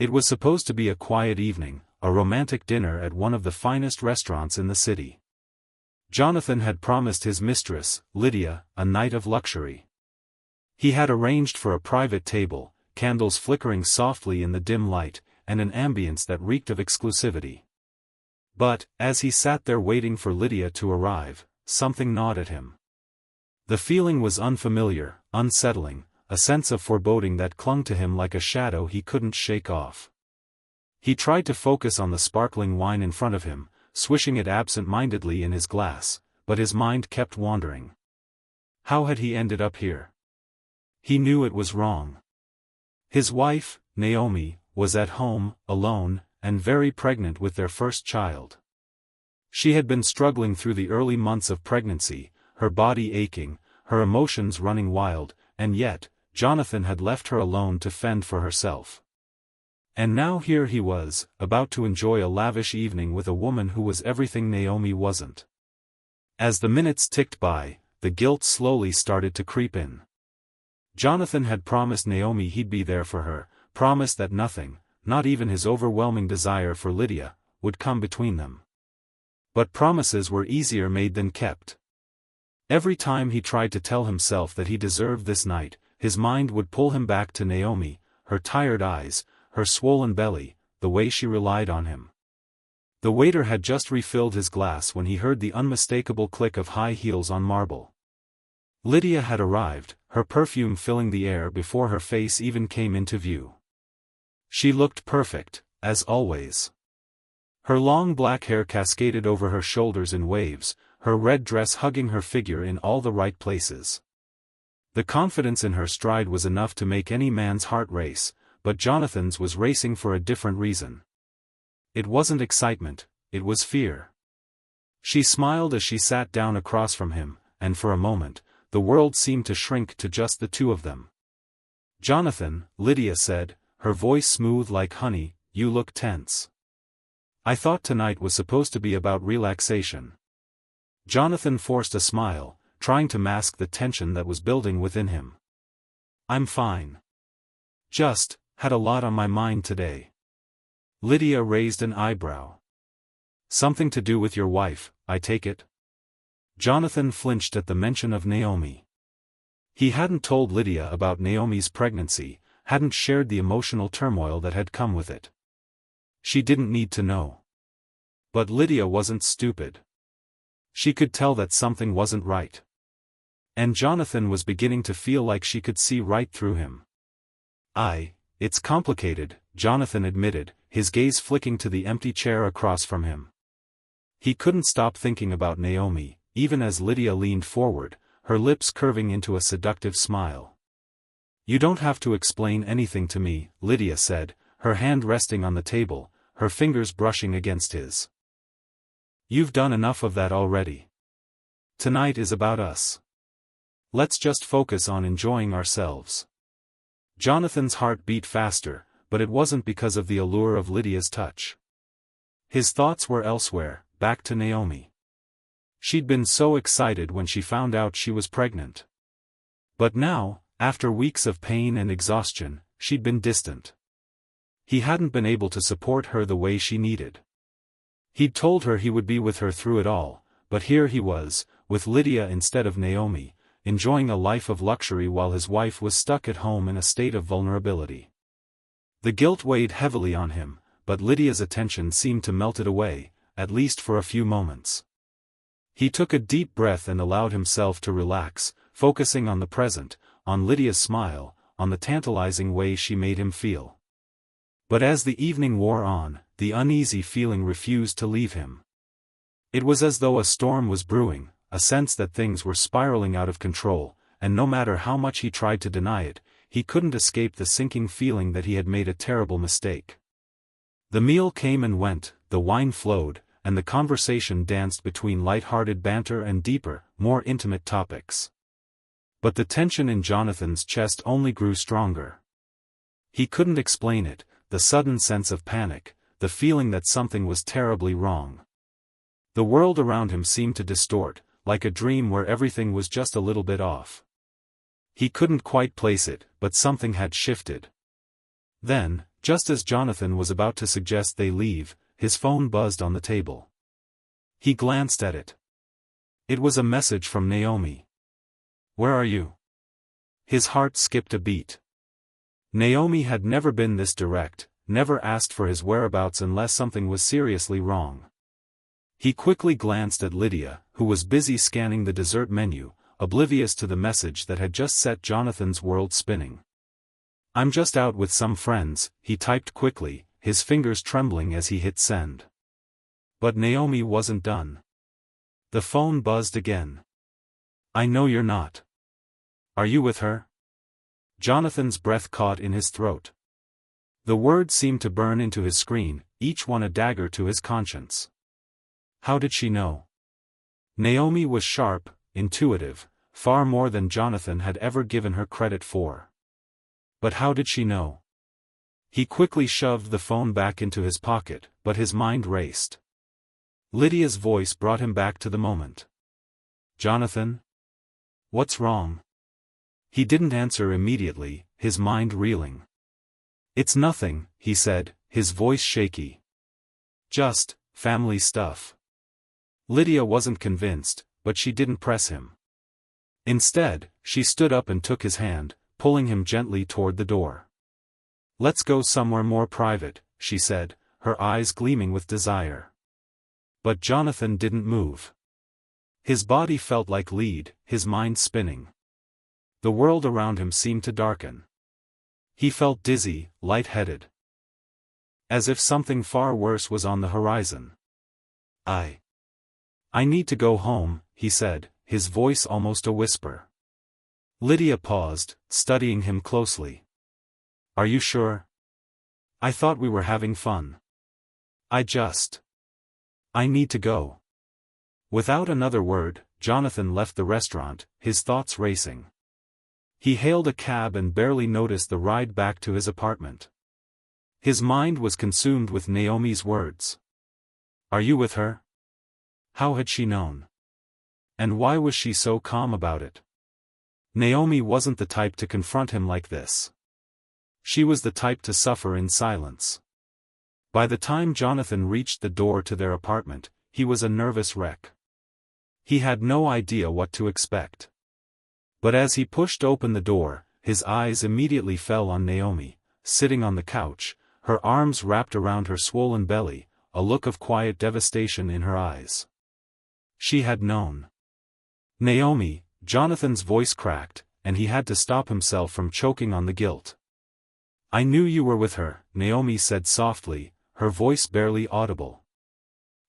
It was supposed to be a quiet evening, a romantic dinner at one of the finest restaurants in the city. Jonathan had promised his mistress, Lydia, a night of luxury. He had arranged for a private table, candles flickering softly in the dim light, and an ambience that reeked of exclusivity. But, as he sat there waiting for Lydia to arrive, something gnawed at him. The feeling was unfamiliar, unsettling, a sense of foreboding that clung to him like a shadow he couldn't shake off. He tried to focus on the sparkling wine in front of him, swishing it absent-mindedly in his glass, but his mind kept wandering. How had he ended up here? He knew it was wrong. His wife, Naomi, was at home, alone, and very pregnant with their first child. She had been struggling through the early months of pregnancy, her body aching, her emotions running wild, and yet, Jonathan had left her alone to fend for herself. And now here he was, about to enjoy a lavish evening with a woman who was everything Naomi wasn't. As the minutes ticked by, the guilt slowly started to creep in. Jonathan had promised Naomi he'd be there for her, promised that nothing, not even his overwhelming desire for Lydia, would come between them. But promises were easier made than kept. Every time he tried to tell himself that he deserved this night, his mind would pull him back to Naomi, her tired eyes, her swollen belly, the way she relied on him. The waiter had just refilled his glass when he heard the unmistakable click of high heels on marble. Lydia had arrived, her perfume filling the air before her face even came into view. She looked perfect, as always. Her long black hair cascaded over her shoulders in waves, her red dress hugging her figure in all the right places. The confidence in her stride was enough to make any man's heart race, but Jonathan's was racing for a different reason. It wasn't excitement, it was fear. She smiled as she sat down across from him, and for a moment, the world seemed to shrink to just the two of them. "Jonathan," Lydia said, her voice smooth like honey, "you look tense. I thought tonight was supposed to be about relaxation." Jonathan forced a smile, trying to mask the tension that was building within him. "I'm fine. Just had a lot on my mind today." Lydia raised an eyebrow. "Something to do with your wife, I take it?" Jonathan flinched at the mention of Naomi. He hadn't told Lydia about Naomi's pregnancy, hadn't shared the emotional turmoil that had come with it. She didn't need to know. But Lydia wasn't stupid. She could tell that something wasn't right. And Jonathan was beginning to feel like she could see right through him. It's complicated," Jonathan admitted, his gaze flicking to the empty chair across from him. He couldn't stop thinking about Naomi, even as Lydia leaned forward, her lips curving into a seductive smile. "You don't have to explain anything to me," Lydia said, her hand resting on the table, her fingers brushing against his. "You've done enough of that already. Tonight is about us. Let's just focus on enjoying ourselves." Jonathan's heart beat faster, but it wasn't because of the allure of Lydia's touch. His thoughts were elsewhere, back to Naomi. She'd been so excited when she found out she was pregnant. But now, after weeks of pain and exhaustion, she'd been distant. He hadn't been able to support her the way she needed. He'd told her he would be with her through it all, but here he was, with Lydia instead of Naomi, enjoying a life of luxury while his wife was stuck at home in a state of vulnerability. The guilt weighed heavily on him, but Lydia's attention seemed to melt it away, at least for a few moments. He took a deep breath and allowed himself to relax, focusing on the present, on Lydia's smile, on the tantalizing way she made him feel. But as the evening wore on, the uneasy feeling refused to leave him. It was as though a storm was brewing, a sense that things were spiraling out of control, and no matter how much he tried to deny it, he couldn't escape the sinking feeling that he had made a terrible mistake. The meal came and went, the wine flowed, and the conversation danced between light-hearted banter and deeper, more intimate topics. But the tension in Jonathan's chest only grew stronger. He couldn't explain it, the sudden sense of panic, the feeling that something was terribly wrong. The world around him seemed to distort, like a dream where everything was just a little bit off. He couldn't quite place it, but something had shifted. Then, Just as Jonathan was about to suggest they leave, his phone buzzed on the table. He glanced at it. It was a message from Naomi. "Where are you?" His heart skipped a beat. Naomi had never been this direct, never asked for his whereabouts unless something was seriously wrong. He quickly glanced at Lydia, who was busy scanning the dessert menu, oblivious to the message that had just set Jonathan's world spinning. "I'm just out with some friends," he typed quickly, his fingers trembling as he hit send. But Naomi wasn't done. The phone buzzed again. "I know you're not. Are you with her?" Jonathan's breath caught in his throat. The words seemed to burn into his screen, each one a dagger to his conscience. How did she know? Naomi was sharp, intuitive, far more than Jonathan had ever given her credit for. But how did she know? He quickly shoved the phone back into his pocket, but his mind raced. Lydia's voice brought him back to the moment. "Jonathan? What's wrong?" He didn't answer immediately, his mind reeling. "It's nothing," he said, his voice shaky. "Just family stuff." Lydia wasn't convinced, but she didn't press him. Instead, she stood up and took his hand, pulling him gently toward the door. "Let's go somewhere more private," she said, her eyes gleaming with desire. But Jonathan didn't move. His body felt like lead, his mind spinning. The world around him seemed to darken. He felt dizzy, lightheaded. As if something far worse was on the horizon. I need to go home," he said, his voice almost a whisper. Lydia paused, studying him closely. "Are you sure? I thought we were having fun. I need to go." Without another word, Jonathan left the restaurant, his thoughts racing. He hailed a cab and barely noticed the ride back to his apartment. His mind was consumed with Naomi's words. "Are you with her?" How had she known? And why was she so calm about it? Naomi wasn't the type to confront him like this. She was the type to suffer in silence. By the time Jonathan reached the door to their apartment, he was a nervous wreck. He had no idea what to expect. But as he pushed open the door, his eyes immediately fell on Naomi, sitting on the couch, her arms wrapped around her swollen belly, a look of quiet devastation in her eyes. She had known. "Naomi," Jonathan's voice cracked, and he had to stop himself from choking on the guilt. "I knew you were with her," Naomi said softly, her voice barely audible.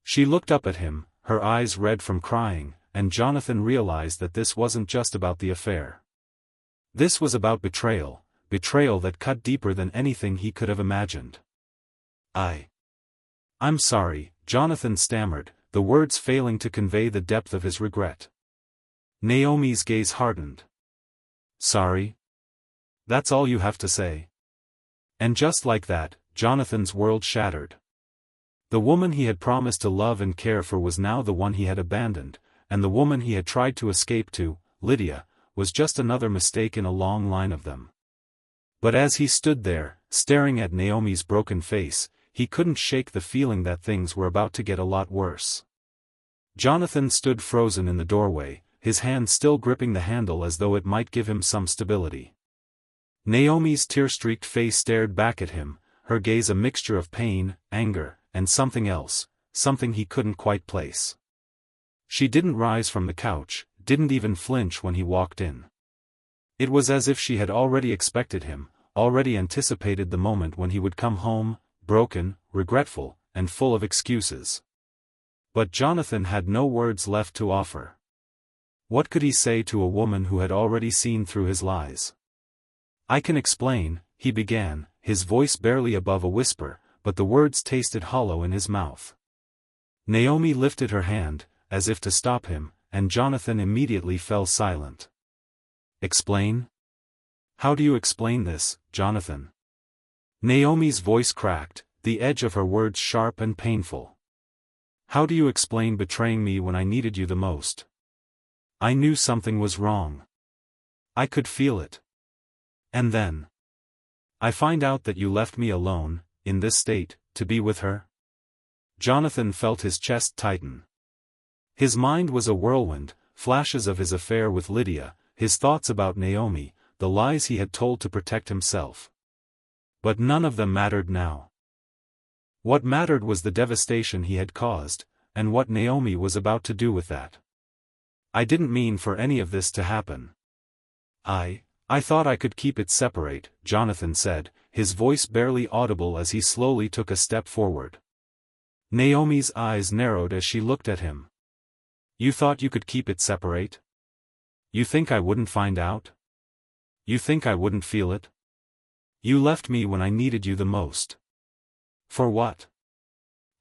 She looked up at him, her eyes red from crying, and Jonathan realized that this wasn't just about the affair. This was about betrayal, betrayal that cut deeper than anything he could have imagined. I'm sorry," Jonathan stammered, the words failing to convey the depth of his regret. Naomi's gaze hardened. "Sorry? That's all you have to say?" And just like that, Jonathan's world shattered. The woman he had promised to love and care for was now the one he had abandoned, and the woman he had tried to escape to, Lydia, was just another mistake in a long line of them. But as he stood there, staring at Naomi's broken face, he couldn't shake the feeling that things were about to get a lot worse. Jonathan stood frozen in the doorway, his hand still gripping the handle as though it might give him some stability. Naomi's tear-streaked face stared back at him, her gaze a mixture of pain, anger, and something else, something he couldn't quite place. She didn't rise from the couch, didn't even flinch when he walked in. It was as if she had already expected him, already anticipated the moment when he would come home, broken, regretful, and full of excuses. But Jonathan had no words left to offer. What could he say to a woman who had already seen through his lies? "I can explain," he began, his voice barely above a whisper, but the words tasted hollow in his mouth. Naomi lifted her hand, as if to stop him, and Jonathan immediately fell silent. "Explain? How do you explain this, Jonathan?" Naomi's voice cracked, the edge of her words sharp and painful. "How do you explain betraying me when I needed you the most? I knew something was wrong. I could feel it. And then I find out that you left me alone, in this state, to be with her? Jonathan felt his chest tighten. His mind was a whirlwind, flashes of his affair with Lydia, his thoughts about Naomi, the lies he had told to protect himself. But none of them mattered now. What mattered was the devastation he had caused, and what Naomi was about to do with that. I didn't mean for any of this to happen. I thought I could keep it separate, Jonathan said, his voice barely audible as he slowly took a step forward. Naomi's eyes narrowed as she looked at him. You thought you could keep it separate? You think I wouldn't find out? You think I wouldn't feel it? You left me when I needed you the most. For what?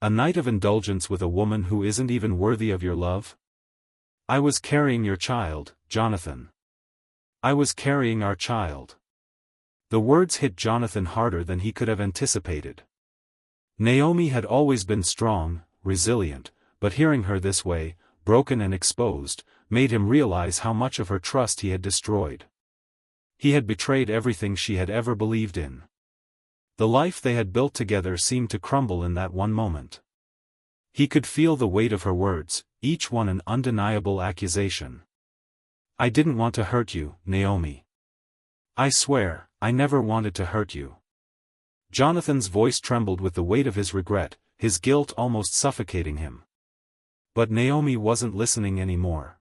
A night of indulgence with a woman who isn't even worthy of your love? I was carrying your child, Jonathan. I was carrying our child. The words hit Jonathan harder than he could have anticipated. Naomi had always been strong, resilient, but hearing her this way, broken and exposed, made him realize how much of her trust he had destroyed. He had betrayed everything she had ever believed in. The life they had built together seemed to crumble in that one moment. He could feel the weight of her words, each one an undeniable accusation. I didn't want to hurt you, Naomi. I swear, I never wanted to hurt you. Jonathan's voice trembled with the weight of his regret, his guilt almost suffocating him. But Naomi wasn't listening anymore.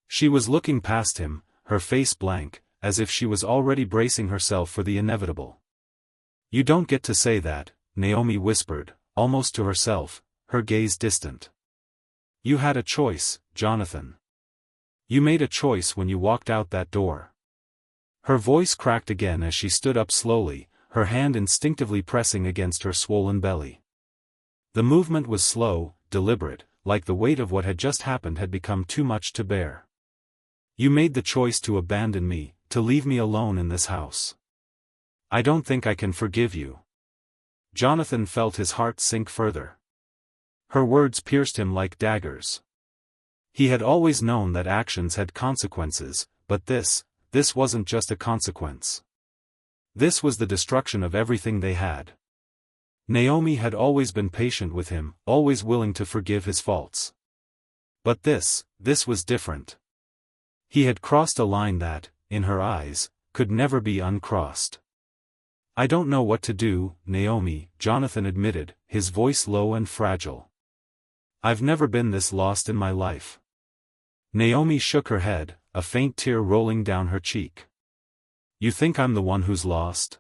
She was looking past him, her face blank, as if she was already bracing herself for the inevitable. You don't get to say that, Naomi whispered, almost to herself, her gaze distant. You had a choice, Jonathan. You made a choice when you walked out that door. Her voice cracked again as she stood up slowly, her hand instinctively pressing against her swollen belly. The movement was slow, deliberate, like the weight of what had just happened had become too much to bear. You made the choice to abandon me, to leave me alone in this house. I don't think I can forgive you. Jonathan felt his heart sink further. Her words pierced him like daggers. He had always known that actions had consequences, but this wasn't just a consequence. This was the destruction of everything they had. Naomi had always been patient with him, always willing to forgive his faults. But this was different. He had crossed a line that, in her eyes, could never be uncrossed. I don't know what to do, Naomi, Jonathan admitted, his voice low and fragile. I've never been this lost in my life. Naomi shook her head, a faint tear rolling down her cheek. You think I'm the one who's lost?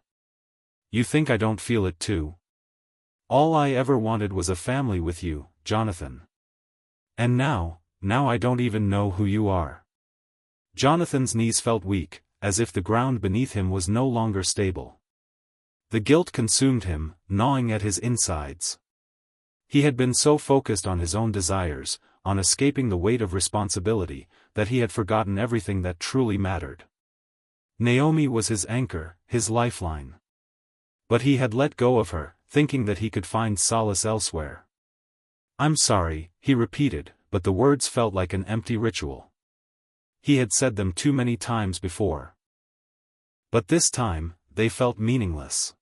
You think I don't feel it too? All I ever wanted was a family with you, Jonathan. And now I don't even know who you are. Jonathan's knees felt weak, as if the ground beneath him was no longer stable. The guilt consumed him, gnawing at his insides. He had been so focused on his own desires, on escaping the weight of responsibility, that he had forgotten everything that truly mattered. Naomi was his anchor, his lifeline. But he had let go of her, thinking that he could find solace elsewhere. I'm sorry, he repeated, but the words felt like an empty ritual. He had said them too many times before. But this time, they felt meaningless.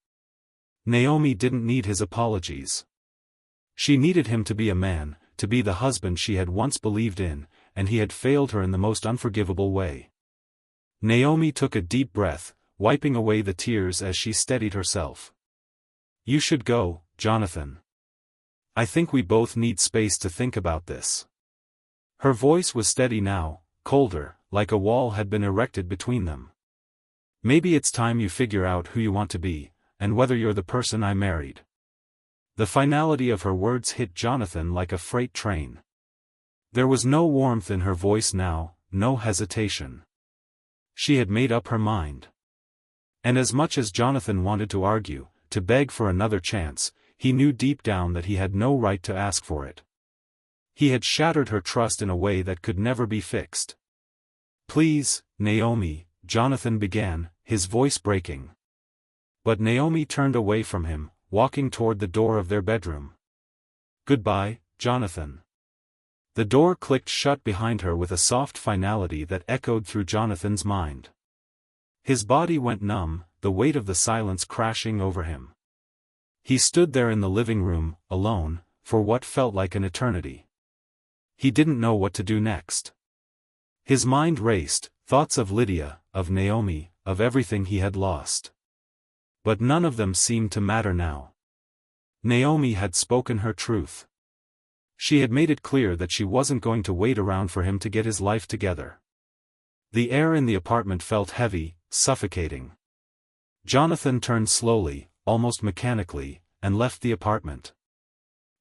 Naomi didn't need his apologies. She needed him to be a man, to be the husband she had once believed in, and he had failed her in the most unforgivable way. Naomi took a deep breath, wiping away the tears as she steadied herself. You should go, Jonathan. I think we both need space to think about this. Her voice was steady now, colder, like a wall had been erected between them. Maybe it's time you figure out who you want to be, and whether you're the person I married. The finality of her words hit Jonathan like a freight train. There was no warmth in her voice now, no hesitation. She had made up her mind. And as much as Jonathan wanted to argue, to beg for another chance, he knew deep down that he had no right to ask for it. He had shattered her trust in a way that could never be fixed. Please, Naomi, Jonathan began, his voice breaking. But Naomi turned away from him, walking toward the door of their bedroom. Goodbye, Jonathan. The door clicked shut behind her with a soft finality that echoed through Jonathan's mind. His body went numb, the weight of the silence crashing over him. He stood there in the living room, alone, for what felt like an eternity. He didn't know what to do next. His mind raced, thoughts of Lydia, of Naomi, of everything he had lost. But none of them seemed to matter now. Naomi had spoken her truth. She had made it clear that she wasn't going to wait around for him to get his life together. The air in the apartment felt heavy, suffocating. Jonathan turned slowly, almost mechanically, and left the apartment.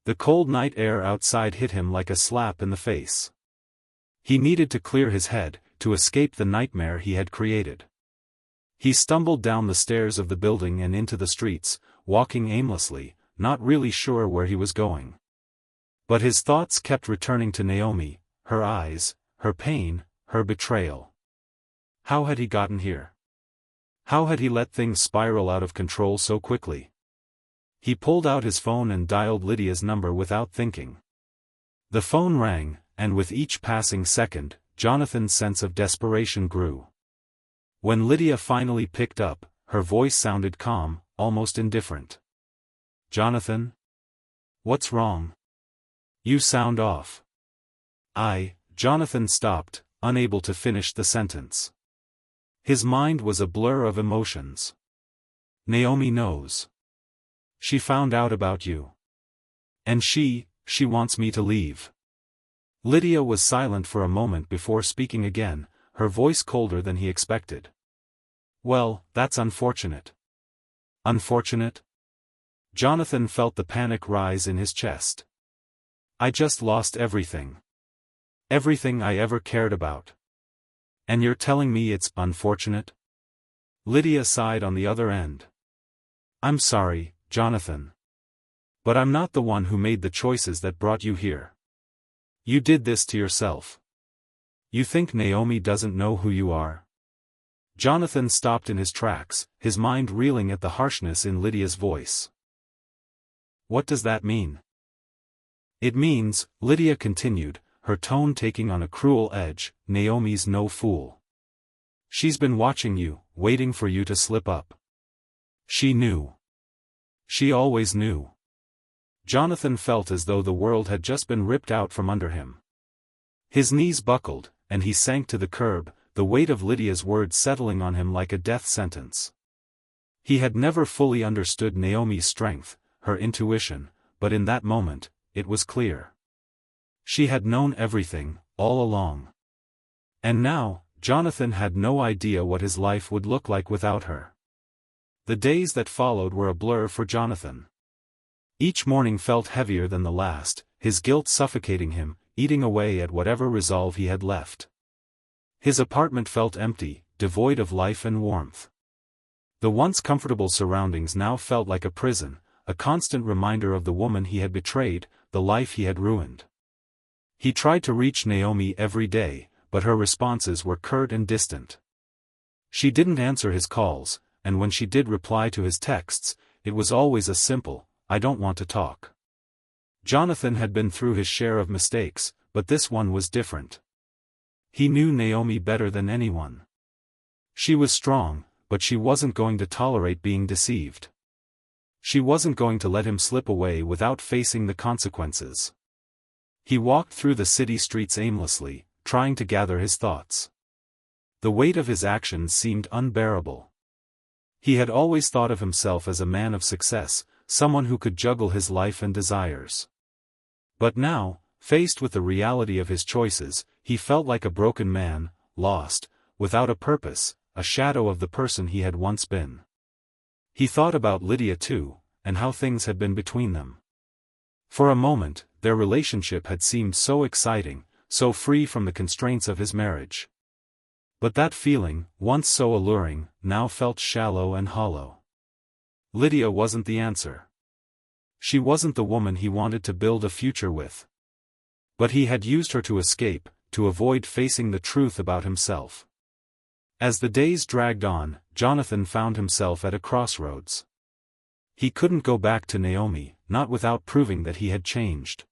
The cold night air outside hit him like a slap in the face. He needed to clear his head, to escape the nightmare he had created. He stumbled down the stairs of the building and into the streets, walking aimlessly, not really sure where he was going. But his thoughts kept returning to Naomi, her eyes, her pain, her betrayal. How had he gotten here? How had he let things spiral out of control so quickly? He pulled out his phone and dialed Lydia's number without thinking. The phone rang, and with each passing second, Jonathan's sense of desperation grew. When Lydia finally picked up, her voice sounded calm, almost indifferent. "Jonathan? What's wrong? You sound off." Jonathan stopped, unable to finish the sentence. His mind was a blur of emotions. "Naomi knows. She found out about you. And she wants me to leave." Lydia was silent for a moment before speaking again, her voice colder than he expected. "Well, that's unfortunate." "Unfortunate?" Jonathan felt the panic rise in his chest. "I just lost everything. Everything I ever cared about. And you're telling me it's unfortunate?" Lydia sighed on the other end. "I'm sorry, Jonathan. But I'm not the one who made the choices that brought you here. You did this to yourself. You think Naomi doesn't know who you are?" Jonathan stopped in his tracks, his mind reeling at the harshness in Lydia's voice. "What does that mean?" "It means," Lydia continued, her tone taking on a cruel edge, "Naomi's no fool. She's been watching you, waiting for you to slip up. She knew. She always knew." Jonathan felt as though the world had just been ripped out from under him. His knees buckled, and he sank to the curb, the weight of Lydia's words settling on him like a death sentence. He had never fully understood Naomi's strength, her intuition, but in that moment, it was clear. She had known everything, all along. And now, Jonathan had no idea what his life would look like without her. The days that followed were a blur for Jonathan. Each morning felt heavier than the last, his guilt suffocating him, eating away at whatever resolve he had left. His apartment felt empty, devoid of life and warmth. The once comfortable surroundings now felt like a prison, a constant reminder of the woman he had betrayed, the life he had ruined. He tried to reach Naomi every day, but her responses were curt and distant. She didn't answer his calls, and when she did reply to his texts, it was always a simple, "I don't want to talk." Jonathan had been through his share of mistakes, but this one was different. He knew Naomi better than anyone. She was strong, but she wasn't going to tolerate being deceived. She wasn't going to let him slip away without facing the consequences. He walked through the city streets aimlessly, trying to gather his thoughts. The weight of his actions seemed unbearable. He had always thought of himself as a man of success, someone who could juggle his life and desires. But now, faced with the reality of his choices, he felt like a broken man, lost, without a purpose, a shadow of the person he had once been. He thought about Lydia too, and how things had been between them. For a moment, their relationship had seemed so exciting, so free from the constraints of his marriage. But that feeling, once so alluring, now felt shallow and hollow. Lydia wasn't the answer. She wasn't the woman he wanted to build a future with. But he had used her to escape, to avoid facing the truth about himself. As the days dragged on, Jonathan found himself at a crossroads. He couldn't go back to Naomi, not without proving that he had changed.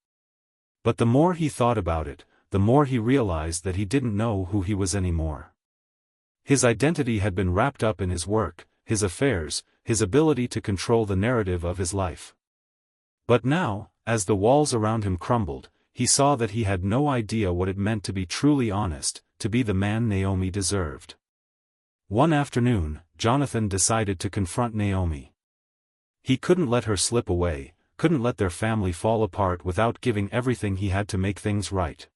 But the more he thought about it, the more he realized that he didn't know who he was anymore. His identity had been wrapped up in his work, his affairs, his ability to control the narrative of his life. But now, as the walls around him crumbled, he saw that he had no idea what it meant to be truly honest, to be the man Naomi deserved. One afternoon, Jonathan decided to confront Naomi. He couldn't let her slip away, couldn't let their family fall apart without giving everything he had to make things right.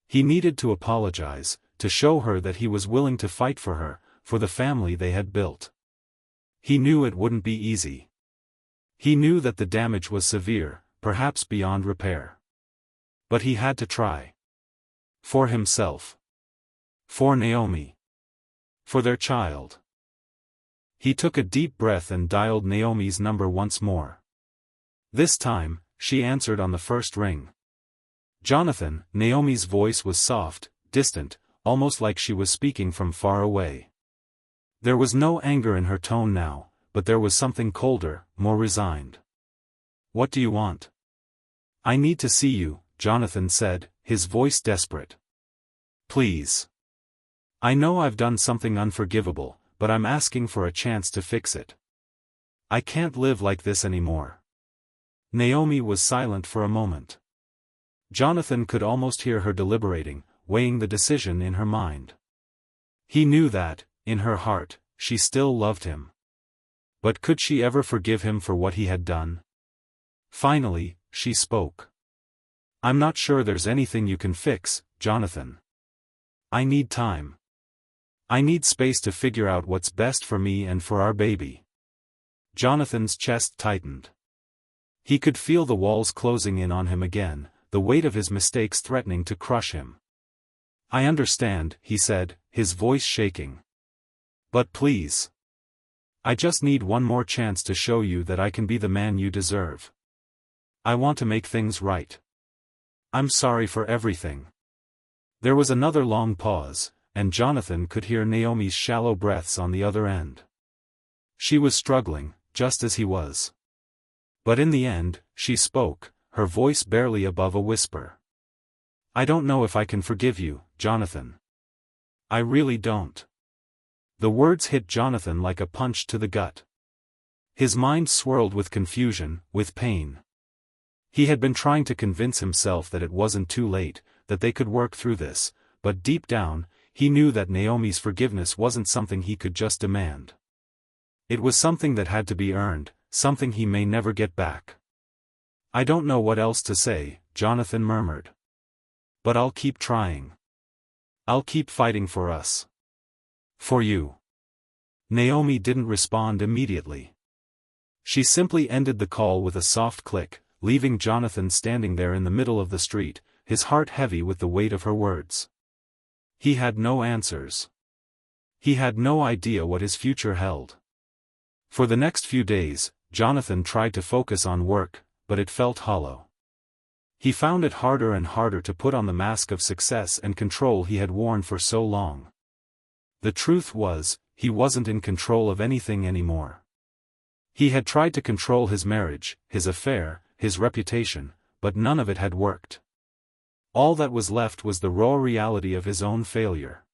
He needed to apologize, to show her that he was willing to fight for her, for the family they had built. He knew it wouldn't be easy. He knew that the damage was severe, perhaps beyond repair. But he had to try. For himself. For Naomi. For their child. He took a deep breath and dialed Naomi's number once more. This time, she answered on the first ring. Jonathan, Naomi's voice was soft, distant, almost like she was speaking from far away. There was no anger in her tone now, but there was something colder, more resigned. "What do you want?" "I need to see you," Jonathan said, his voice desperate. "Please. I know I've done something unforgivable, but I'm asking for a chance to fix it. I can't live like this anymore." Naomi was silent for a moment. Jonathan could almost hear her deliberating, weighing the decision in her mind. He knew that, in her heart, she still loved him. But could she ever forgive him for what he had done? Finally, she spoke. "I'm not sure there's anything you can fix, Jonathan. I need time. I need space to figure out what's best for me and for our baby." Jonathan's chest tightened. He could feel the walls closing in on him again, the weight of his mistakes threatening to crush him. "I understand," he said, his voice shaking. "But please. I just need one more chance to show you that I can be the man you deserve. I want to make things right. I'm sorry for everything." There was another long pause, and Jonathan could hear Naomi's shallow breaths on the other end. She was struggling, just as he was. But in the end, she spoke, her voice barely above a whisper. "I don't know if I can forgive you, Jonathan. I really don't." The words hit Jonathan like a punch to the gut. His mind swirled with confusion, with pain. He had been trying to convince himself that it wasn't too late, that they could work through this, but deep down, he knew that Naomi's forgiveness wasn't something he could just demand. It was something that had to be earned, something he may never get back. "I don't know what else to say," Jonathan murmured. "But I'll keep trying. I'll keep fighting for us. For you." Naomi didn't respond immediately. She simply ended the call with a soft click, leaving Jonathan standing there in the middle of the street, his heart heavy with the weight of her words. He had no answers. He had no idea what his future held. For the next few days, Jonathan tried to focus on work, but it felt hollow. He found it harder and harder to put on the mask of success and control he had worn for so long. The truth was, he wasn't in control of anything anymore. He had tried to control his marriage, his affair, his reputation, but none of it had worked. All that was left was the raw reality of his own failure.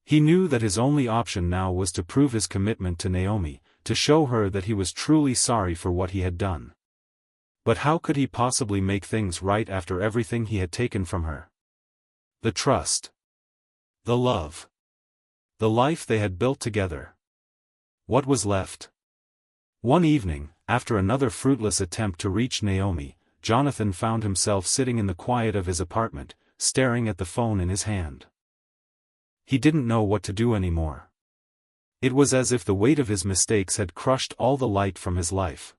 He knew that his only option now was to prove his commitment to Naomi, to show her that he was truly sorry for what he had done. But how could he possibly make things right after everything he had taken from her? The trust. The love. The life they had built together. What was left? One evening, after another fruitless attempt to reach Naomi, Jonathan found himself sitting in the quiet of his apartment, staring at the phone in his hand. He didn't know what to do anymore. It was as if the weight of his mistakes had crushed all the light from his life.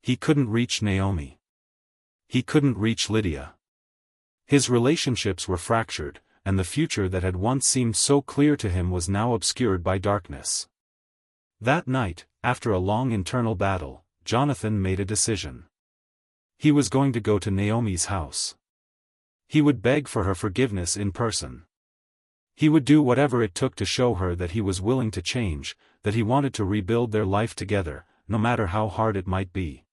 He couldn't reach Naomi. He couldn't reach Lydia. His relationships were fractured, and the future that had once seemed so clear to him was now obscured by darkness. That night, after a long internal battle, Jonathan made a decision. He was going to go to Naomi's house. He would beg for her forgiveness in person. He would do whatever it took to show her that he was willing to change, that he wanted to rebuild their life together, no matter how hard it might be.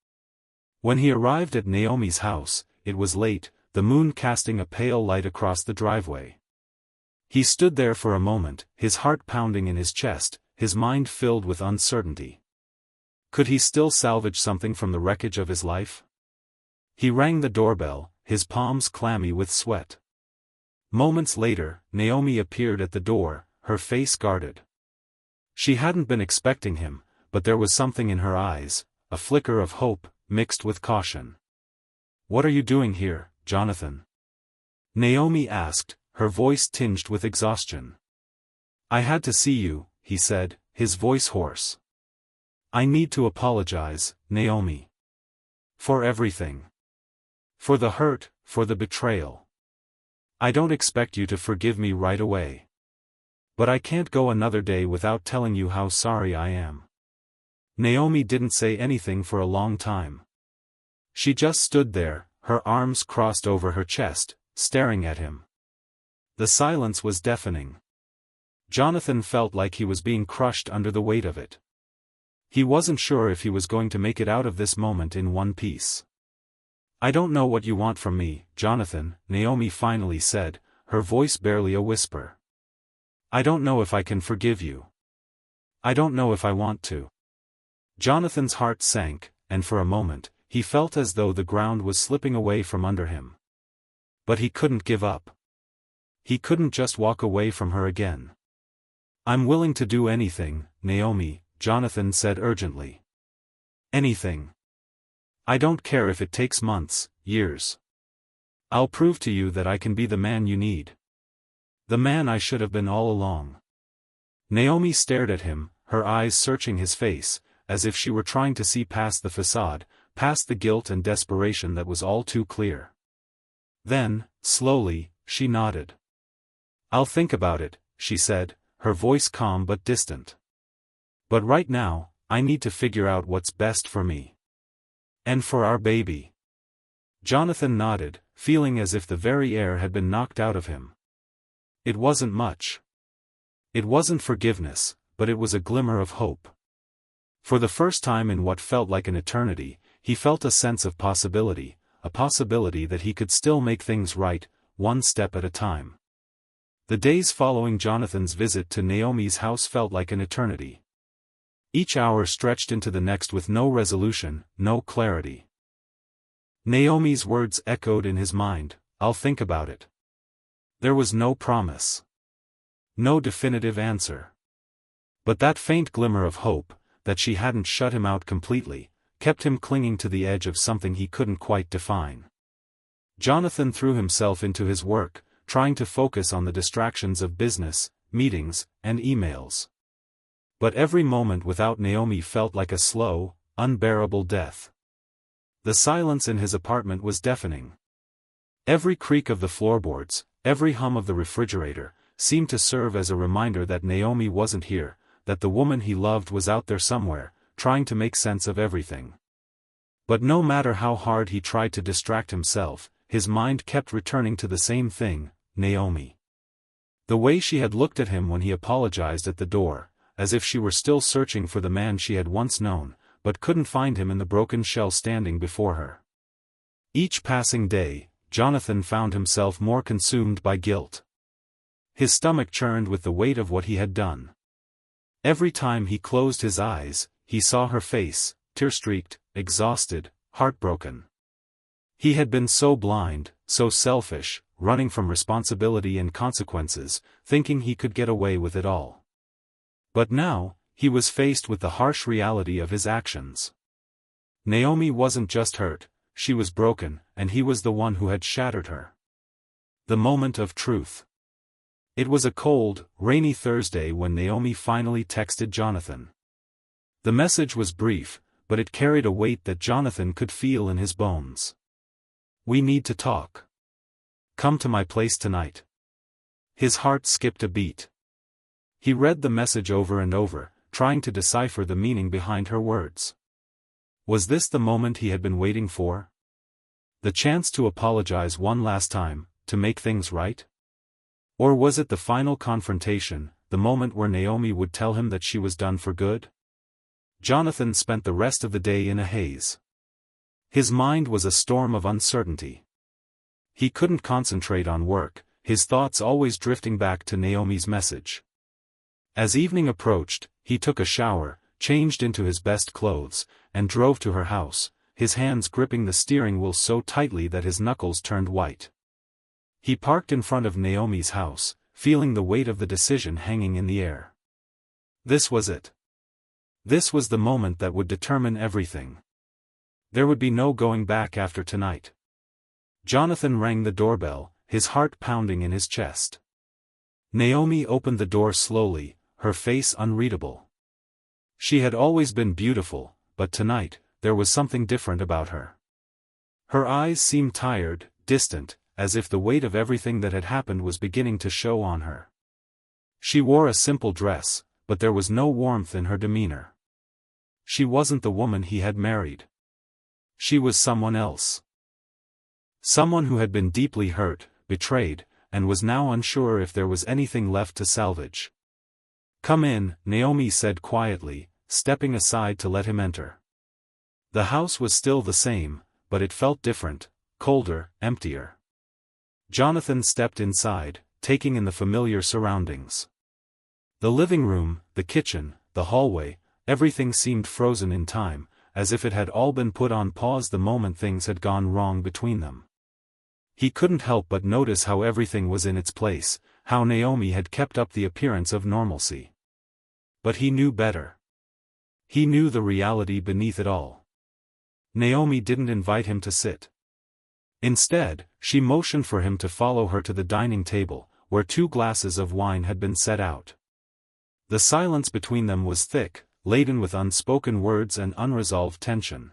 When he arrived at Naomi's house, it was late, the moon casting a pale light across the driveway. He stood there for a moment, his heart pounding in his chest, his mind filled with uncertainty. Could he still salvage something from the wreckage of his life? He rang the doorbell, his palms clammy with sweat. Moments later, Naomi appeared at the door, her face guarded. She hadn't been expecting him, but there was something in her eyes, a flicker of hope, mixed with caution. "What are you doing here, Jonathan?" Naomi asked, her voice tinged with exhaustion. "I had to see you," he said, his voice hoarse. "I need to apologize, Naomi. For everything. For the hurt, for the betrayal. I don't expect you to forgive me right away. But I can't go another day without telling you how sorry I am." Naomi didn't say anything for a long time. She just stood there, her arms crossed over her chest, staring at him. The silence was deafening. Jonathan felt like he was being crushed under the weight of it. He wasn't sure if he was going to make it out of this moment in one piece. "I don't know what you want from me, Jonathan," Naomi finally said, her voice barely a whisper. "I don't know if I can forgive you. I don't know if I want to." Jonathan's heart sank, and for a moment, he felt as though the ground was slipping away from under him. But he couldn't give up. He couldn't just walk away from her again. "I'm willing to do anything, Naomi," Jonathan said urgently. "Anything. I don't care if it takes months, years. I'll prove to you that I can be the man you need. The man I should have been all along." Naomi stared at him, her eyes searching his face, as if she were trying to see past the facade, past the guilt and desperation that was all too clear. Then, slowly, she nodded. "I'll think about it," she said, her voice calm but distant. "But right now, I need to figure out what's best for me. And for our baby." Jonathan nodded, feeling as if the very air had been knocked out of him. It wasn't much. It wasn't forgiveness, but it was a glimmer of hope. For the first time in what felt like an eternity, he felt a sense of possibility, a possibility that he could still make things right, one step at a time. The days following Jonathan's visit to Naomi's house felt like an eternity. Each hour stretched into the next with no resolution, no clarity. Naomi's words echoed in his mind, "I'll think about it." There was no promise. No definitive answer. But that faint glimmer of hope, that she hadn't shut him out completely, kept him clinging to the edge of something he couldn't quite define. Jonathan threw himself into his work, trying to focus on the distractions of business, meetings, and emails. But every moment without Naomi felt like a slow, unbearable death. The silence in his apartment was deafening. Every creak of the floorboards, every hum of the refrigerator, seemed to serve as a reminder that Naomi wasn't here, that the woman he loved was out there somewhere, trying to make sense of everything. But no matter how hard he tried to distract himself, his mind kept returning to the same thing, Naomi. The way she had looked at him when he apologized at the door, as if she were still searching for the man she had once known, but couldn't find him in the broken shell standing before her. Each passing day, Jonathan found himself more consumed by guilt. His stomach churned with the weight of what he had done. Every time he closed his eyes, he saw her face, tear-streaked, exhausted, heartbroken. He had been so blind, so selfish, running from responsibility and consequences, thinking he could get away with it all. But now, he was faced with the harsh reality of his actions. Naomi wasn't just hurt, she was broken, and he was the one who had shattered her. The moment of truth. It was a cold, rainy Thursday when Naomi finally texted Jonathan. The message was brief, but it carried a weight that Jonathan could feel in his bones. "We need to talk. Come to my place tonight." His heart skipped a beat. He read the message over and over, trying to decipher the meaning behind her words. Was this the moment he had been waiting for? The chance to apologize one last time, to make things right? Or was it the final confrontation, the moment where Naomi would tell him that she was done for good? Jonathan spent the rest of the day in a haze. His mind was a storm of uncertainty. He couldn't concentrate on work, his thoughts always drifting back to Naomi's message. As evening approached, he took a shower, changed into his best clothes, and drove to her house, his hands gripping the steering wheel so tightly that his knuckles turned white. He parked in front of Naomi's house, feeling the weight of the decision hanging in the air. This was it. This was the moment that would determine everything. There would be no going back after tonight. Jonathan rang the doorbell, his heart pounding in his chest. Naomi opened the door slowly, her face unreadable. She had always been beautiful, but tonight, there was something different about her. Her eyes seemed tired, distant, as if the weight of everything that had happened was beginning to show on her. She wore a simple dress, but there was no warmth in her demeanor. She wasn't the woman he had married. She was someone else. Someone who had been deeply hurt, betrayed, and was now unsure if there was anything left to salvage. "Come in," Naomi said quietly, stepping aside to let him enter. The house was still the same, but it felt different, colder, emptier. Jonathan stepped inside, taking in the familiar surroundings. The living room, the kitchen, the hallway, everything seemed frozen in time, as if it had all been put on pause the moment things had gone wrong between them. He couldn't help but notice how everything was in its place, how Naomi had kept up the appearance of normalcy. But he knew better. He knew the reality beneath it all. Naomi didn't invite him to sit. Instead, she motioned for him to follow her to the dining table, where 2 glasses of wine had been set out. The silence between them was thick, laden with unspoken words and unresolved tension.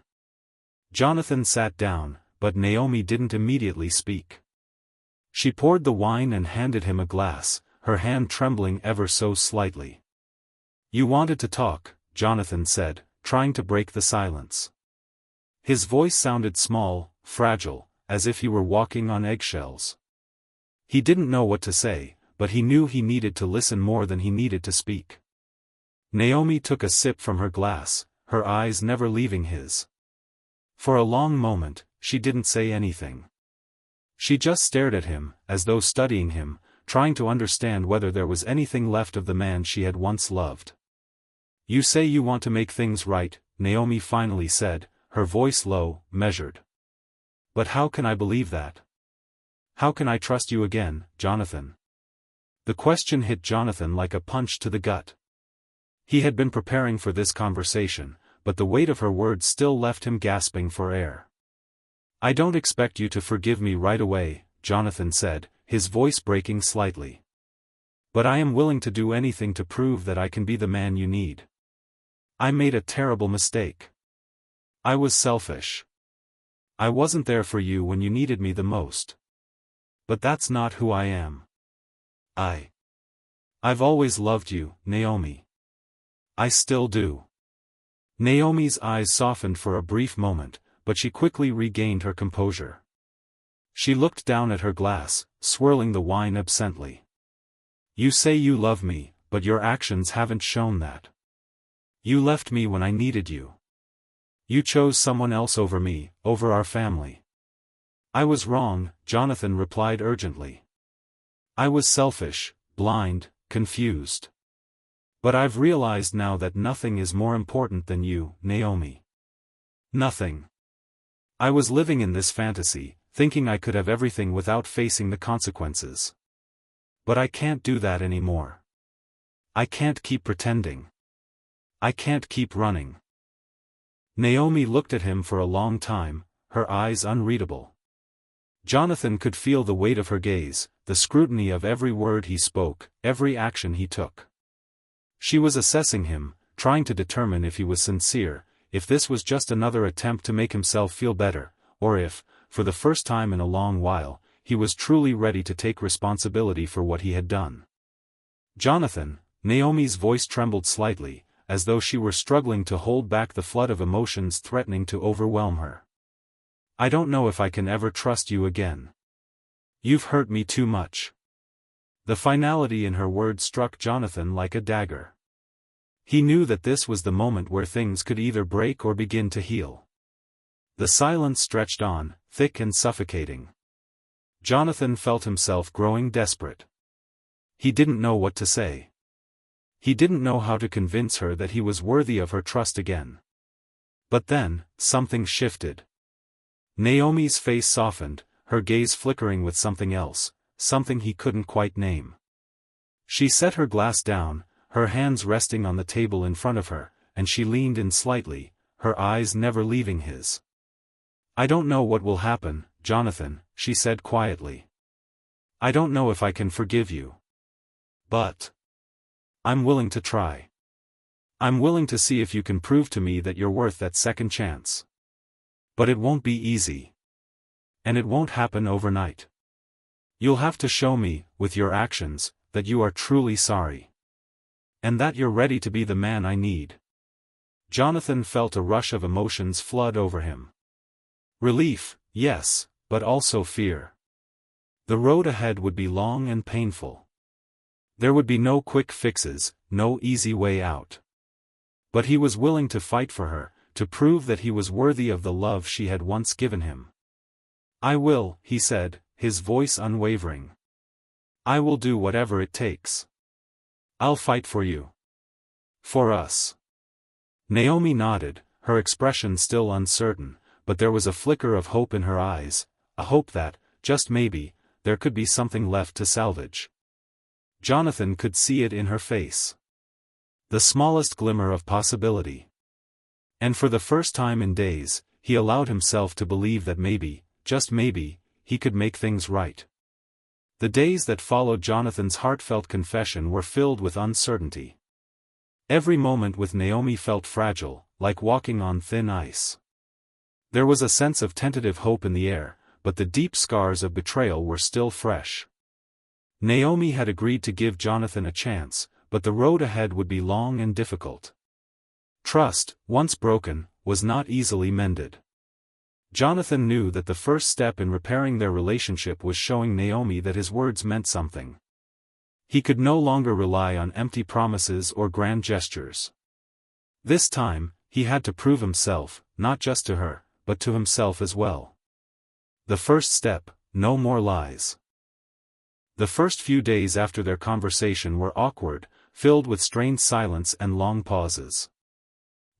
Jonathan sat down, but Naomi didn't immediately speak. She poured the wine and handed him a glass, her hand trembling ever so slightly. "You wanted to talk," Jonathan said, trying to break the silence. His voice sounded small, fragile, as if he were walking on eggshells. He didn't know what to say, but he knew he needed to listen more than he needed to speak. Naomi took a sip from her glass, her eyes never leaving his. For a long moment, she didn't say anything. She just stared at him, as though studying him, trying to understand whether there was anything left of the man she had once loved. "You say you want to make things right," Naomi finally said, her voice low, measured. "But how can I believe that? How can I trust you again, Jonathan?" The question hit Jonathan like a punch to the gut. He had been preparing for this conversation, but the weight of her words still left him gasping for air. "I don't expect you to forgive me right away," Jonathan said, his voice breaking slightly. "But I am willing to do anything to prove that I can be the man you need. I made a terrible mistake. I was selfish. I wasn't there for you when you needed me the most. But that's not who I am. I've always loved you, Naomi. I still do." Naomi's eyes softened for a brief moment, but she quickly regained her composure. She looked down at her glass, swirling the wine absently. "You say you love me, but your actions haven't shown that. You left me when I needed you. You chose someone else over me, over our family." "I was wrong," Jonathan replied urgently. "I was selfish, blind, confused. But I've realized now that nothing is more important than you, Naomi. Nothing. I was living in this fantasy, thinking I could have everything without facing the consequences. But I can't do that anymore. I can't keep pretending. I can't keep running." Naomi looked at him for a long time, her eyes unreadable. Jonathan could feel the weight of her gaze, the scrutiny of every word he spoke, every action he took. She was assessing him, trying to determine if he was sincere, if this was just another attempt to make himself feel better, or if, for the first time in a long while, he was truly ready to take responsibility for what he had done. "Jonathan," Naomi's voice trembled slightly, as though she were struggling to hold back the flood of emotions threatening to overwhelm her. "I don't know if I can ever trust you again. You've hurt me too much." The finality in her words struck Jonathan like a dagger. He knew that this was the moment where things could either break or begin to heal. The silence stretched on, thick and suffocating. Jonathan felt himself growing desperate. He didn't know what to say. He didn't know how to convince her that he was worthy of her trust again. But then, something shifted. Naomi's face softened, her gaze flickering with something else, something he couldn't quite name. She set her glass down, her hands resting on the table in front of her, and she leaned in slightly, her eyes never leaving his. "I don't know what will happen, Jonathan," she said quietly. "I don't know if I can forgive you. But I'm willing to try. I'm willing to see if you can prove to me that you're worth that second chance. But it won't be easy. And it won't happen overnight. You'll have to show me, with your actions, that you are truly sorry. And that you're ready to be the man I need." Jonathan felt a rush of emotions flood over him. Relief, yes, but also fear. The road ahead would be long and painful. There would be no quick fixes, no easy way out. But he was willing to fight for her, to prove that he was worthy of the love she had once given him. "I will," he said, his voice unwavering. "I will do whatever it takes. I'll fight for you. For us." Naomi nodded, her expression still uncertain, but there was a flicker of hope in her eyes, a hope that, just maybe, there could be something left to salvage. Jonathan could see it in her face. The smallest glimmer of possibility. And for the first time in days, he allowed himself to believe that maybe, just maybe, he could make things right. The days that followed Jonathan's heartfelt confession were filled with uncertainty. Every moment with Naomi felt fragile, like walking on thin ice. There was a sense of tentative hope in the air, but the deep scars of betrayal were still fresh. Naomi had agreed to give Jonathan a chance, but the road ahead would be long and difficult. Trust, once broken, was not easily mended. Jonathan knew that the first step in repairing their relationship was showing Naomi that his words meant something. He could no longer rely on empty promises or grand gestures. This time, he had to prove himself, not just to her, but to himself as well. The first step, no more lies. The first few days after their conversation were awkward, filled with strained silence and long pauses.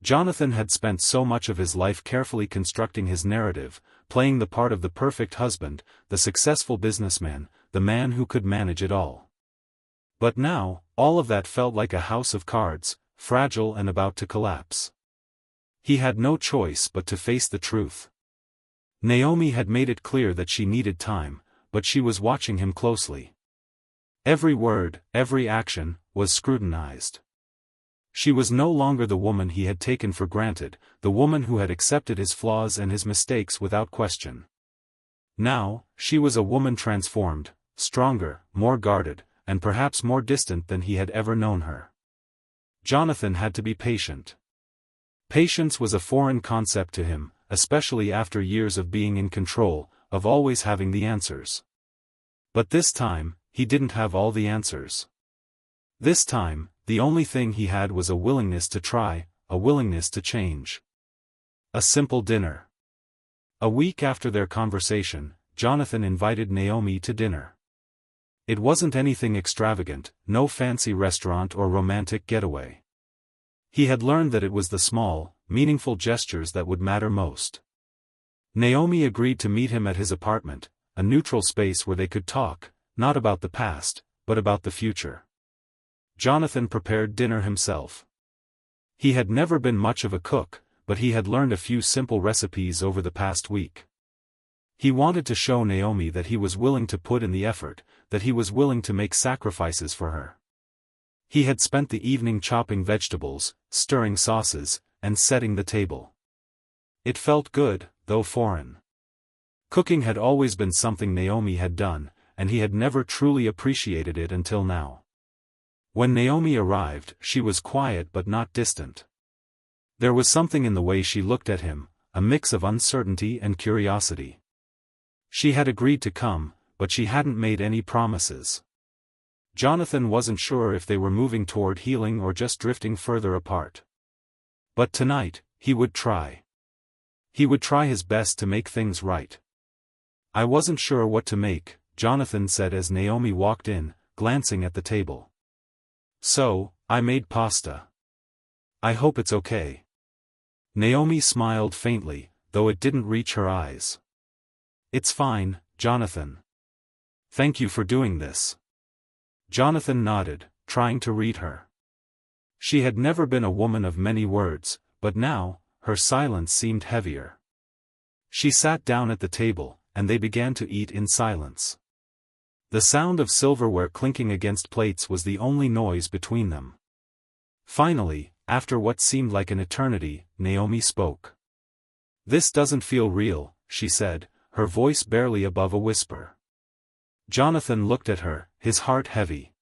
Jonathan had spent so much of his life carefully constructing his narrative, playing the part of the perfect husband, the successful businessman, the man who could manage it all. But now, all of that felt like a house of cards, fragile and about to collapse. He had no choice but to face the truth. Naomi had made it clear that she needed time, but she was watching him closely. Every word, every action, was scrutinized. She was no longer the woman he had taken for granted, the woman who had accepted his flaws and his mistakes without question. Now, she was a woman transformed, stronger, more guarded, and perhaps more distant than he had ever known her. Jonathan had to be patient. Patience was a foreign concept to him, especially after years of being in control, of always having the answers. But this time, he didn't have all the answers. This time, the only thing he had was a willingness to try, a willingness to change. A simple dinner. A week after their conversation, Jonathan invited Naomi to dinner. It wasn't anything extravagant, no fancy restaurant or romantic getaway. He had learned that it was the small, meaningful gestures that would matter most. Naomi agreed to meet him at his apartment, a neutral space where they could talk, not about the past, but about the future. Jonathan prepared dinner himself. He had never been much of a cook, but he had learned a few simple recipes over the past week. He wanted to show Naomi that he was willing to put in the effort, that he was willing to make sacrifices for her. He had spent the evening chopping vegetables, stirring sauces, and setting the table. It felt good, though foreign. Cooking had always been something Naomi had done, and he had never truly appreciated it until now. When Naomi arrived, she was quiet but not distant. There was something in the way she looked at him, a mix of uncertainty and curiosity. She had agreed to come, but she hadn't made any promises. Jonathan wasn't sure if they were moving toward healing or just drifting further apart. But tonight, he would try. He would try his best to make things right. "I wasn't sure what to make," Jonathan said as Naomi walked in, glancing at the table. "So, I made pasta. I hope it's okay. Naomi smiled faintly, though it didn't reach her eyes. It's fine, Jonathan. Thank you for doing this. Jonathan nodded, trying to read her. She had never been a woman of many words, but now, her silence seemed heavier. She sat down at the table, and they began to eat in silence. The sound of silverware clinking against plates was the only noise between them. Finally, after what seemed like an eternity, Naomi spoke. "This doesn't feel real," she said, her voice barely above a whisper. Jonathan looked at her, his heart heavy.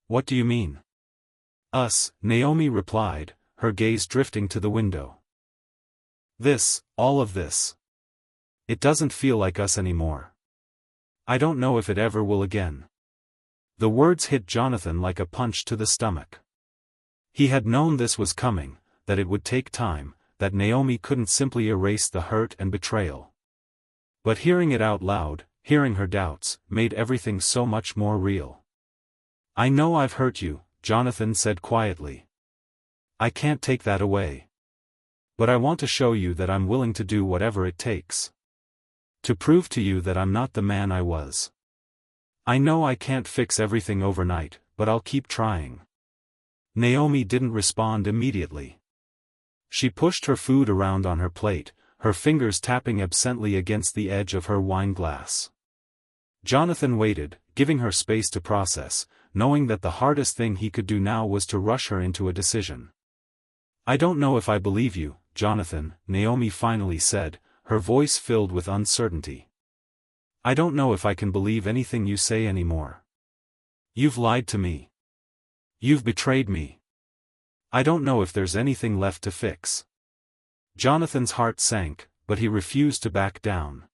"What do you mean?" "Us," Naomi replied, her gaze drifting to the window. All of this. It doesn't feel like us anymore. I don't know if it ever will again." The words hit Jonathan like a punch to the stomach. He had known this was coming, that it would take time, that Naomi couldn't simply erase the hurt and betrayal. But hearing it out loud, hearing her doubts, made everything so much more real. "I know I've hurt you," Jonathan said quietly. "I can't take that away. But I want to show you that I'm willing to do whatever it takes. To prove to you that I'm not the man I was. I know I can't fix everything overnight, but I'll keep trying." Naomi didn't respond immediately. She pushed her food around on her plate, her fingers tapping absently against the edge of her wine glass. Jonathan waited, giving her space to process, knowing that the hardest thing he could do now was to rush her into a decision. "I don't know if I believe you, Jonathan," Naomi finally said, her voice filled with uncertainty. "I don't know if I can believe anything you say anymore. You've lied to me. You've betrayed me. I don't know if there's anything left to fix." Jonathan's heart sank, but he refused to back down.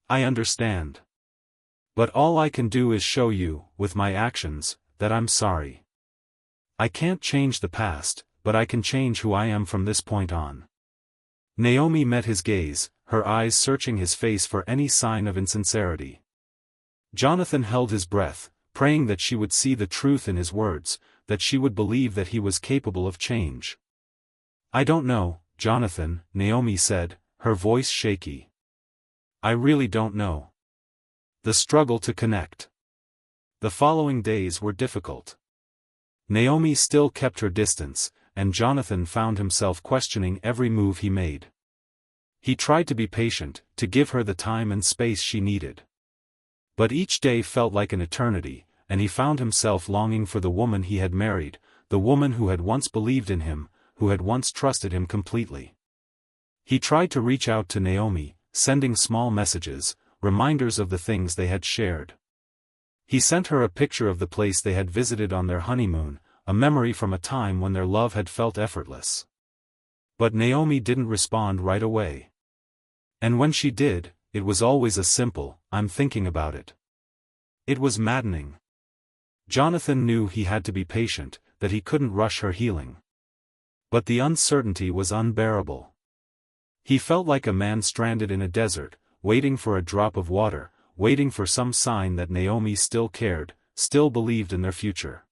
"I understand. But all I can do is show you, with my actions, that I'm sorry. I can't change the past, but I can change who I am from this point on." Naomi met his gaze, her eyes searching his face for any sign of insincerity. Jonathan held his breath, praying that she would see the truth in his words, that she would believe that he was capable of change. "I don't know, Jonathan," Naomi said, her voice shaky. "I really don't know." The struggle to connect. The following days were difficult. Naomi still kept her distance, and Jonathan found himself questioning every move he made. He tried to be patient, to give her the time and space she needed. But each day felt like an eternity, and he found himself longing for the woman he had married, the woman who had once believed in him, who had once trusted him completely. He tried to reach out to Naomi, sending small messages, reminders of the things they had shared. He sent her a picture of the place they had visited on their honeymoon, a memory from a time when their love had felt effortless. But Naomi didn't respond right away. And when she did, it was always a simple, "I'm thinking about it." It was maddening. Jonathan knew he had to be patient, that he couldn't rush her healing. But the uncertainty was unbearable. He felt like a man stranded in a desert, waiting for a drop of water, waiting for some sign that Naomi still cared, still believed in their future.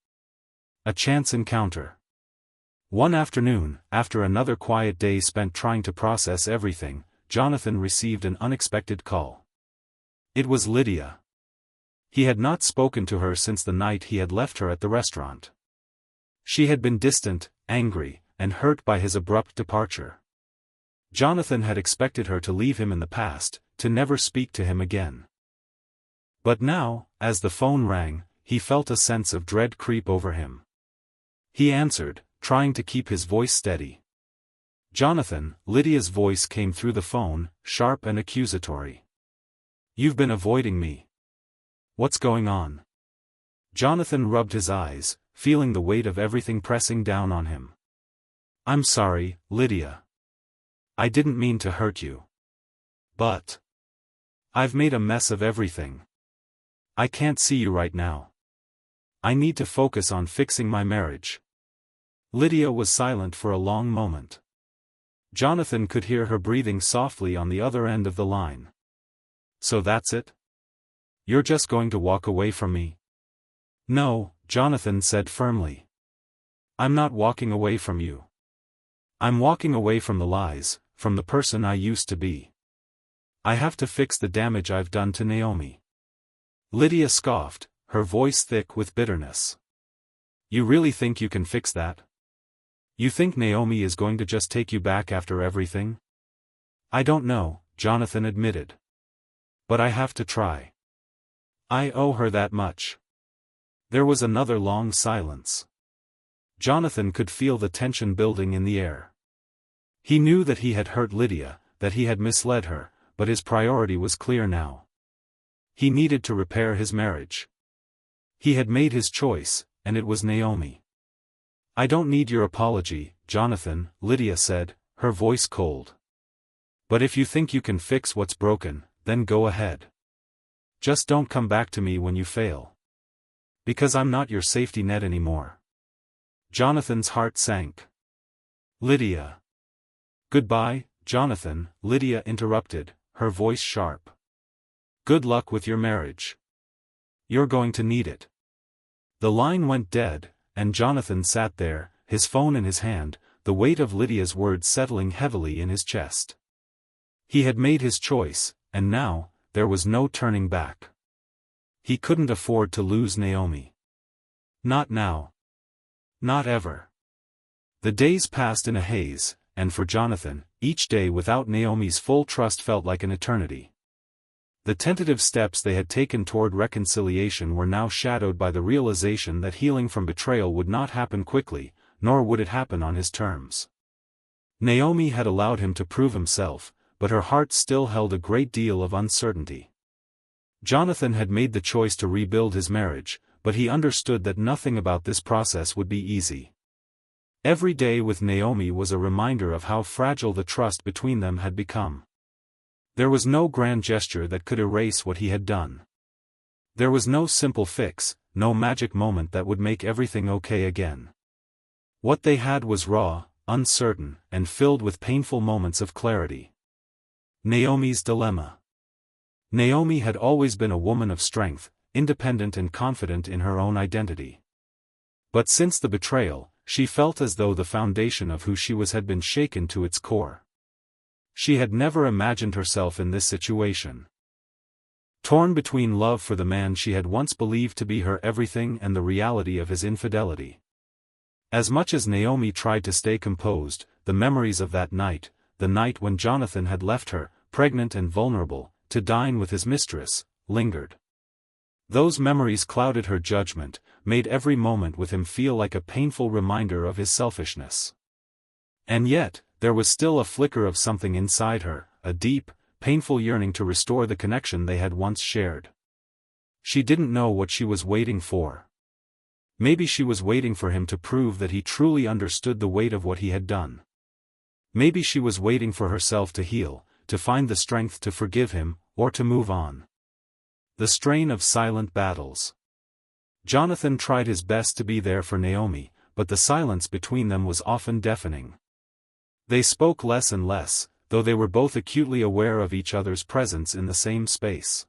A chance encounter. One afternoon, after another quiet day spent trying to process everything, Jonathan received an unexpected call. It was Lydia. He had not spoken to her since the night he had left her at the restaurant. She had been distant, angry, and hurt by his abrupt departure. Jonathan had expected her to leave him in the past, to never speak to him again. But now, as the phone rang, he felt a sense of dread creep over him. He answered, trying to keep his voice steady. "Jonathan," Lydia's voice came through the phone, sharp and accusatory. "You've been avoiding me. What's going on?" Jonathan rubbed his eyes, feeling the weight of everything pressing down on him. "I'm sorry, Lydia. I didn't mean to hurt you. But I've made a mess of everything. I can't see you right now. I need to focus on fixing my marriage." Lydia was silent for a long moment. Jonathan could hear her breathing softly on the other end of the line. "So that's it? You're just going to walk away from me?" "No," Jonathan said firmly. I'm not walking away from you. I'm walking away from the lies, from the person I used to be. I have to fix the damage I've done to Naomi." Lydia scoffed, her voice thick with bitterness. "You really think you can fix that? You think Naomi is going to just take you back after everything?" "I don't know," Jonathan admitted. "But I have to try. I owe her that much." There was another long silence. Jonathan could feel the tension building in the air. He knew that he had hurt Lydia, that he had misled her, but his priority was clear now. He needed to repair his marriage. He had made his choice, and it was Naomi. "I don't need your apology, Jonathan," Lydia said, her voice cold. "But if you think you can fix what's broken, then go ahead. Just don't come back to me when you fail. Because I'm not your safety net anymore." Jonathan's heart sank. "Lydia." "Goodbye, Jonathan," Lydia interrupted, her voice sharp. "Good luck with your marriage. You're going to need it." The line went dead, and Jonathan sat there, his phone in his hand, the weight of Lydia's words settling heavily in his chest. He had made his choice, and now, there was no turning back. He couldn't afford to lose Naomi. Not now. Not ever. The days passed in a haze, and for Jonathan, each day without Naomi's full trust felt like an eternity. The tentative steps they had taken toward reconciliation were now shadowed by the realization that healing from betrayal would not happen quickly, nor would it happen on his terms. Naomi had allowed him to prove himself, but her heart still held a great deal of uncertainty. Jonathan had made the choice to rebuild his marriage, but he understood that nothing about this process would be easy. Every day with Naomi was a reminder of how fragile the trust between them had become. There was no grand gesture that could erase what he had done. There was no simple fix, no magic moment that would make everything okay again. What they had was raw, uncertain, and filled with painful moments of clarity. Naomi's dilemma. Naomi had always been a woman of strength, independent and confident in her own identity. But since the betrayal, she felt as though the foundation of who she was had been shaken to its core. She had never imagined herself in this situation. Torn between love for the man she had once believed to be her everything and the reality of his infidelity. As much as Naomi tried to stay composed, the memories of that night, the night when Jonathan had left her, pregnant and vulnerable, to dine with his mistress, lingered. Those memories clouded her judgment, made every moment with him feel like a painful reminder of his selfishness. And yet, there was still a flicker of something inside her, a deep, painful yearning to restore the connection they had once shared. She didn't know what she was waiting for. Maybe she was waiting for him to prove that he truly understood the weight of what he had done. Maybe she was waiting for herself to heal, to find the strength to forgive him, or to move on. The strain of silent battles. Jonathan tried his best to be there for Naomi, but the silence between them was often deafening. They spoke less and less, though they were both acutely aware of each other's presence in the same space.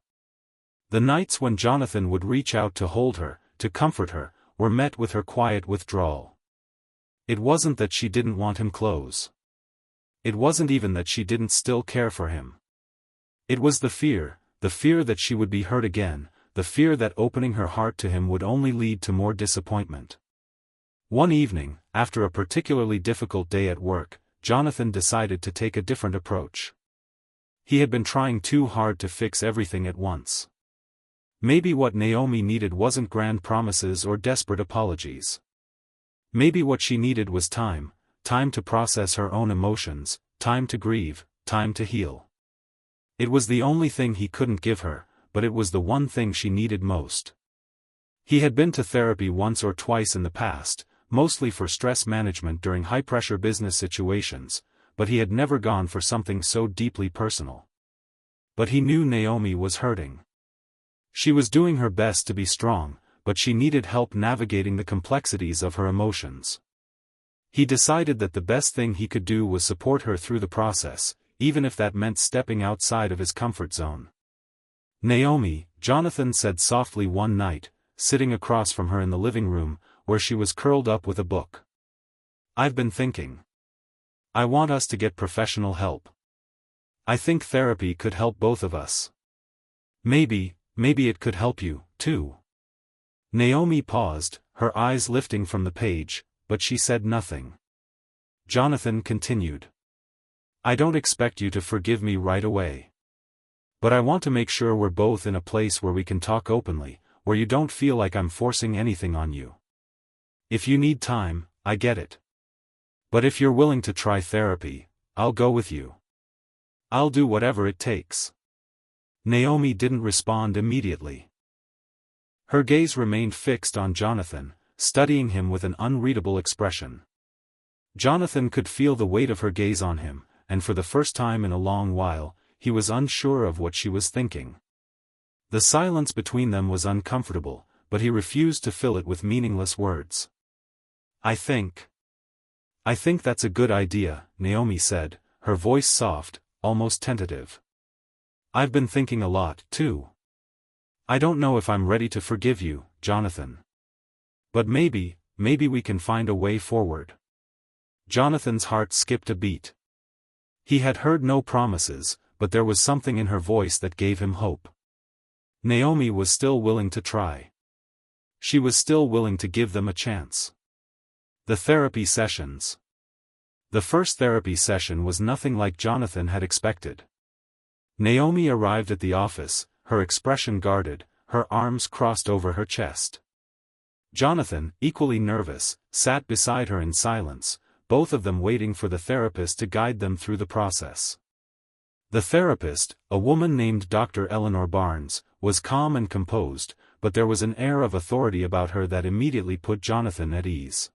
The nights when Jonathan would reach out to hold her, to comfort her, were met with her quiet withdrawal. It wasn't that she didn't want him close. It wasn't even that she didn't still care for him. It was the fear that she would be hurt again, the fear that opening her heart to him would only lead to more disappointment. One evening, after a particularly difficult day at work, Jonathan decided to take a different approach. He had been trying too hard to fix everything at once. Maybe what Naomi needed wasn't grand promises or desperate apologies. Maybe what she needed was time to process her own emotions, time to grieve, time to heal. It was the only thing he couldn't give her, but it was the one thing she needed most. He had been to therapy once or twice in the past, mostly for stress management during high-pressure business situations, but he had never gone for something so deeply personal. But he knew Naomi was hurting. She was doing her best to be strong, but she needed help navigating the complexities of her emotions. He decided that the best thing he could do was support her through the process, even if that meant stepping outside of his comfort zone. "Naomi," Jonathan said softly one night, sitting across from her in the living room, where she was curled up with a book. I've been thinking. I want us to get professional help. I think therapy could help both of us. Maybe it could help you, too. Naomi paused, her eyes lifting from the page, but she said nothing. Jonathan continued. I don't expect you to forgive me right away. But I want to make sure we're both in a place where we can talk openly, where you don't feel like I'm forcing anything on you. If you need time, I get it. But if you're willing to try therapy, I'll go with you. I'll do whatever it takes. Naomi didn't respond immediately. Her gaze remained fixed on Jonathan, studying him with an unreadable expression. Jonathan could feel the weight of her gaze on him, and for the first time in a long while, he was unsure of what she was thinking. The silence between them was uncomfortable, but he refused to fill it with meaningless words. I think that's a good idea, Naomi said, her voice soft, almost tentative. I've been thinking a lot, too. I don't know if I'm ready to forgive you, Jonathan. But maybe we can find a way forward. Jonathan's heart skipped a beat. He had heard no promises, but there was something in her voice that gave him hope. Naomi was still willing to try. She was still willing to give them a chance. The therapy sessions. The first therapy session was nothing like Jonathan had expected. Naomi arrived at the office, her expression guarded, her arms crossed over her chest. Jonathan, equally nervous, sat beside her in silence, both of them waiting for the therapist to guide them through the process. The therapist, a woman named Dr. Eleanor Barnes, was calm and composed, but there was an air of authority about her that immediately put Jonathan at ease.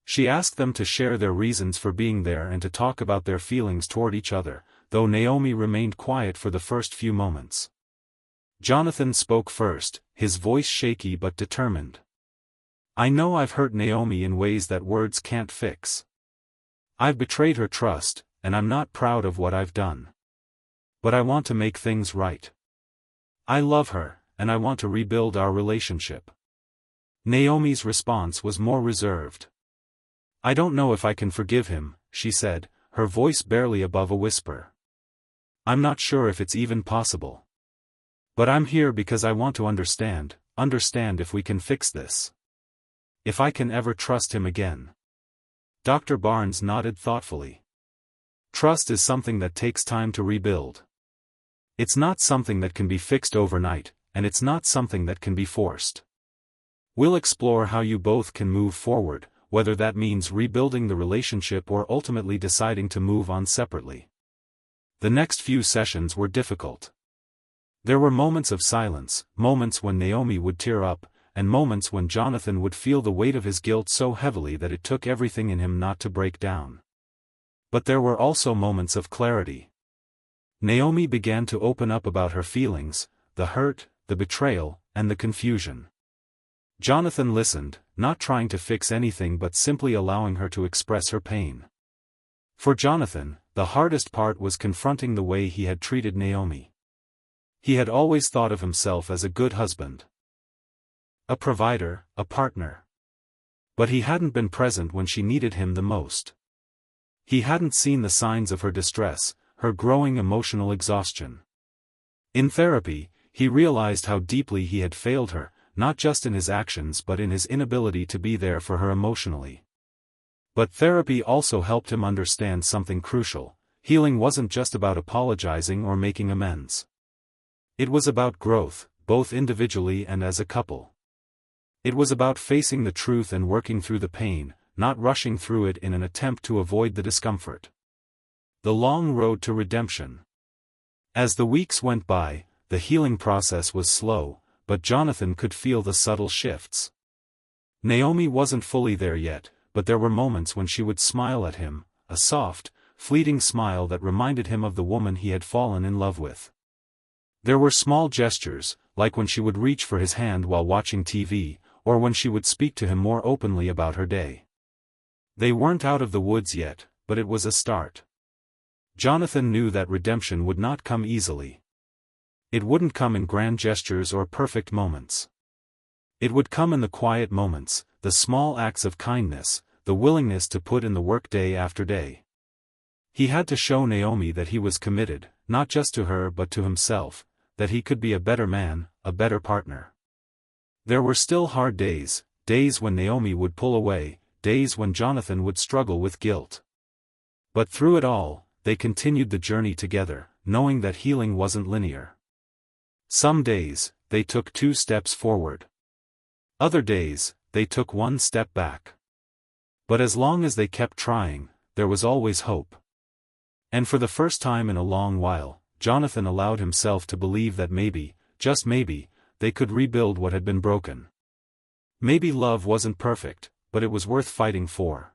She asked them to share their reasons for being there and to talk about their feelings toward each other, though Naomi remained quiet for the first few moments. Jonathan spoke first, his voice shaky but determined. I know I've hurt Naomi in ways that words can't fix. I've betrayed her trust, and I'm not proud of what I've done. But I want to make things right. I love her, and I want to rebuild our relationship. Naomi's response was more reserved. I don't know if I can forgive him, she said, her voice barely above a whisper. I'm not sure if it's even possible. But I'm here because I want to understand if we can fix this. If I can ever trust him again. Dr. Barnes nodded thoughtfully. Trust is something that takes time to rebuild. It's not something that can be fixed overnight, and it's not something that can be forced. We'll explore how you both can move forward, whether that means rebuilding the relationship or ultimately deciding to move on separately. The next few sessions were difficult. There were moments of silence, moments when Naomi would tear up, and moments when Jonathan would feel the weight of his guilt so heavily that it took everything in him not to break down. But there were also moments of clarity. Naomi began to open up about her feelings, the hurt, the betrayal, and the confusion. Jonathan listened, not trying to fix anything but simply allowing her to express her pain. For Jonathan, the hardest part was confronting the way he had treated Naomi. He had always thought of himself as a good husband. A provider, a partner. But he hadn't been present when she needed him the most. He hadn't seen the signs of her distress, her growing emotional exhaustion. In therapy, he realized how deeply he had failed her, not just in his actions but in his inability to be there for her emotionally. But therapy also helped him understand something crucial: healing wasn't just about apologizing or making amends. It was about growth, both individually and as a couple. It was about facing the truth and working through the pain, not rushing through it in an attempt to avoid the discomfort. The long road to redemption. As the weeks went by, the healing process was slow, but Jonathan could feel the subtle shifts. Naomi wasn't fully there yet, but there were moments when she would smile at him, a soft, fleeting smile that reminded him of the woman he had fallen in love with. There were small gestures, like when she would reach for his hand while watching TV, or when she would speak to him more openly about her day. They weren't out of the woods yet, but it was a start. Jonathan knew that redemption would not come easily. It wouldn't come in grand gestures or perfect moments. It would come in the quiet moments, the small acts of kindness, the willingness to put in the work day after day. He had to show Naomi that he was committed, not just to her but to himself, that he could be a better man, a better partner. There were still hard days, days when Naomi would pull away, days when Jonathan would struggle with guilt. But through it all, they continued the journey together, knowing that healing wasn't linear. Some days, they took 2 steps forward. Other days, they took 1 step back. But as long as they kept trying, there was always hope. And for the first time in a long while, Jonathan allowed himself to believe that maybe, just maybe, they could rebuild what had been broken. Maybe love wasn't perfect, but it was worth fighting for.